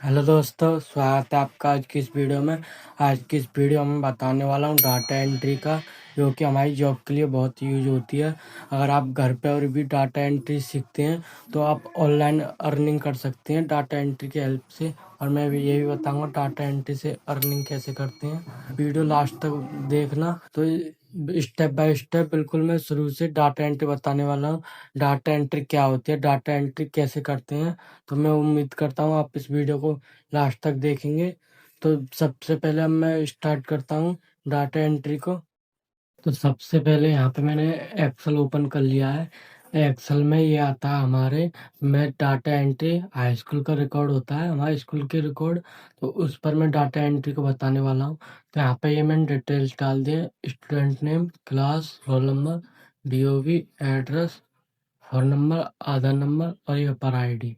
Hello दोस्तों, स्वागत है आपका आज की इस वीडियो में। आज की इस वीडियो में बताने वाला हूँ डाटा एंट्री का, जो कि हमारी जॉब के लिए बहुत यूज होती है। अगर आप घर पे और भी डाटा एंट्री सीखते हैं तो आप ऑनलाइन अर्निंग कर सकते हैं डाटा एंट्री की हेल्प से। और मैं भी ये भी बताऊंगा डाटा एंट्री से अर्निंग कैसे करते हैं। वीडियो लास्ट तक देखना। तो स्टेप बाय स्टेप बिल्कुल मैं शुरू से डाटा एंट्री बताने वाला हूँ। डाटा एंट्री क्या होती है, डाटा एंट्री कैसे करते हैं। तो मैं उम्मीद करता हूँ आप इस वीडियो को लास्ट तक देखेंगे। तो सबसे पहले अब मैं स्टार्ट करता हूँ डाटा एंट्री को। तो सबसे पहले यहाँ पे मैंने एक्सेल ओपन कर लिया है। एक्सेल में ये आता है हमारे में डाटा एंट्री हाई स्कूल का रिकॉर्ड होता है, हमारे स्कूल के रिकॉर्ड। तो उस पर मैं डाटा एंट्री को बताने वाला हूँ। तो यहाँ पे ये मैंने डिटेल्स डाल दिए, student name, class, roll number, DOB, address, phone number, Aadhaar number और ये पर ID।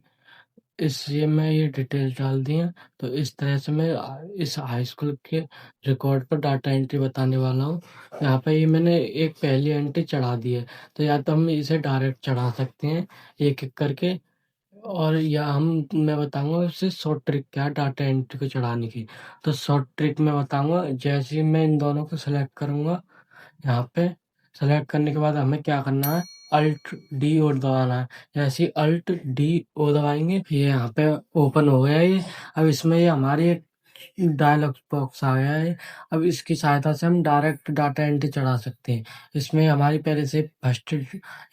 इसलिए मैं ये डिटेल्स डाल दी हैं। तो इस तरह से मैं इस हाई स्कूल के रिकॉर्ड पर डाटा एंट्री बताने वाला हूँ। यहाँ पे ये मैंने एक पहली एंट्री चढ़ा दी है। तो या तो हम इसे डायरेक्ट चढ़ा सकते हैं एक एक करके, और या मैं बताऊंगा उससे शॉर्ट ट्रिक क्या है डाटा एंट्री को चढ़ाने की। तो शॉर्ट ट्रिक मैं बताऊंगा। जैसे ही मैं इन दोनों को सेलेक्ट करूंगा, यहाँ पे सेलेक्ट करने के बाद हमें क्या करना है, अल्ट डी ओ दबाना है। जैसे ही अल्ट डी ओ दबाएंगे, ये यहाँ पे ओपन हो गया ये। अब इसमें ये हमारे डायलॉग बॉक्स आ गया है। अब इसकी सहायता से हम डायरेक्ट डाटा एंट्री चढ़ा सकते हैं। इसमें हमारी पहले से फर्स्ट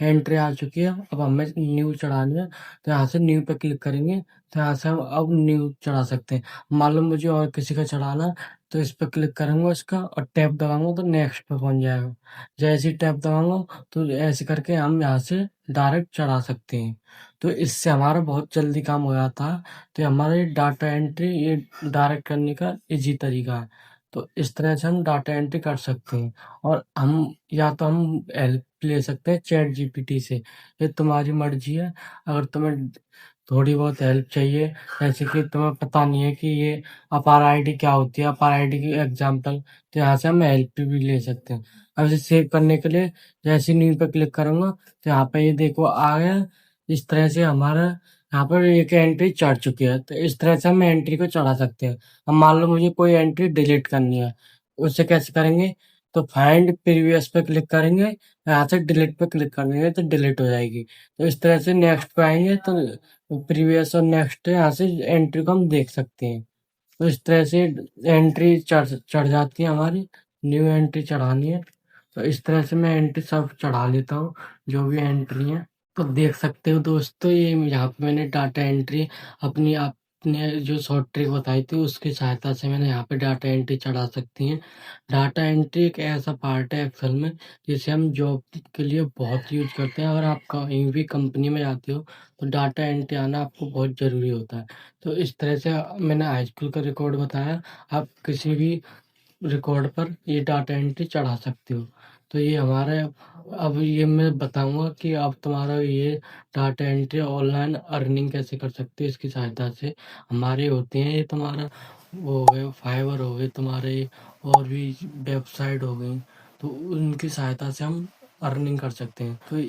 एंट्री आ चुकी है। अब हमें न्यू चढ़ानी है, तो यहाँ से न्यू पे क्लिक करेंगे। तो यहाँ से हम अब न्यू चढ़ा सकते हैं। मान लो मुझे और किसी का चढ़ाना है, तो इस पर क्लिक करूंगा इसका और टैप दबाऊंगा तो नेक्स्ट पे पहुंच जाएगा। जैसे ही टैप दबाऊंगा तो ऐसे करके हम यहाँ से डायरेक्ट चढ़ा सकते हैं। तो इससे हमारा बहुत जल्दी काम हो जाता है। तो हमारे डाटा एंट्री ये डायरेक्ट करने का इजी तरीका है। तो इस तरह से हम डाटा एंट्री कर सकते हैं। और हम या तो हम हेल्प ले सकते हैं चैट जीपीटी से, ये तुम्हारी मर्जी है। अगर तुम्हें थोड़ी बहुत हेल्प चाहिए, जैसे कि तुम्हें पता नहीं है कि ये अपार आईडी क्या होती है, अपार आईडी की एग्जांपल, तो यहाँ से हम हेल्प भी ले सकते हैं। अब इसे सेव करने के लिए जैसे न्यू पे क्लिक करूंगा, तो यहाँ पे ये देखो आ गया। इस तरह से हमारा यहाँ पर एक एंट्री चढ़ चुकी है। तो इस तरह से हम एंट्री को चढ़ा सकते हैं। अब मान लो मुझे कोई एंट्री डिलीट करनी है, उसे कैसे करेंगे, तो फाइंड प्रीवियस पे क्लिक करेंगे, यहाँ से डिलीट पे क्लिक करेंगे तो डिलीट हो जाएगी। तो इस तरह से नेक्स्ट पे आएंगे तो प्रीवियस और नेक्स्ट यहाँ से एंट्री को हम देख सकते हैं। तो इस तरह से एंट्री चढ़ चढ़ जाती है हमारी। न्यू एंट्री चढ़ानी है, तो इस तरह से मैं एंट्री सब चढ़ा लेता हूँ, जो भी एंट्री है। तो देख सकते हो दोस्तों, ये यहाँ पे मैंने डाटा एंट्री अपनी आपने जो शॉर्ट ट्रिक बताई थी उसकी सहायता से मैंने यहाँ पे डाटा एंट्री चढ़ा सकती हैं। डाटा एंट्री एक ऐसा पार्ट है एक्सेल में जिसे हम जॉब के लिए बहुत यूज करते हैं। अगर आप कहीं भी कंपनी में जाते हो तो डाटा एंट्री आना आपको बहुत ज़रूरी होता है। तो इस तरह से मैंने हाई स्कूल का रिकॉर्ड बताया। आप किसी भी रिकॉर्ड पर ये डाटा एंट्री चढ़ा सकते हो। तो ये हमारा, अब ये मैं बताऊंगा कि आप तुम्हारा ये डाटा एंट्री ऑनलाइन अर्निंग कैसे कर सकते हो इसकी सहायता से। हमारे होते हैं ये तुम्हारा वो हो गए फाइवर हो गए तुम्हारे, और भी वेबसाइट हो गई, तो उनकी सहायता से हम अर्निंग कर सकते हैं। तो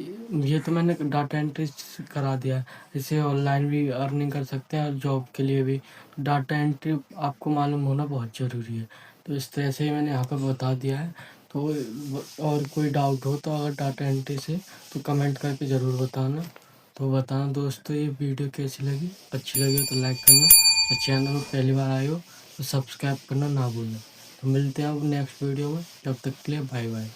ये तो मैंने डाटा एंट्री करा दिया। इसे ऑनलाइन भी अर्निंग कर सकते हैं और जॉब के लिए भी। डाटा एंट्री आपको मालूम होना बहुत ज़रूरी है। तो इस तरह से ही मैंने यहाँ पे बता दिया है। तो और कोई डाउट हो तो अगर डाटा एंट्री से, तो कमेंट करके ज़रूर बताना। तो बताना दोस्तों ये वीडियो कैसी लगी, अच्छी लगी तो लाइक करना, और चैनल में पहली बार आए हो तो सब्सक्राइब करना ना भूलना। तो मिलते हैं अब नेक्स्ट वीडियो में, तब तक के लिए बाय बाय।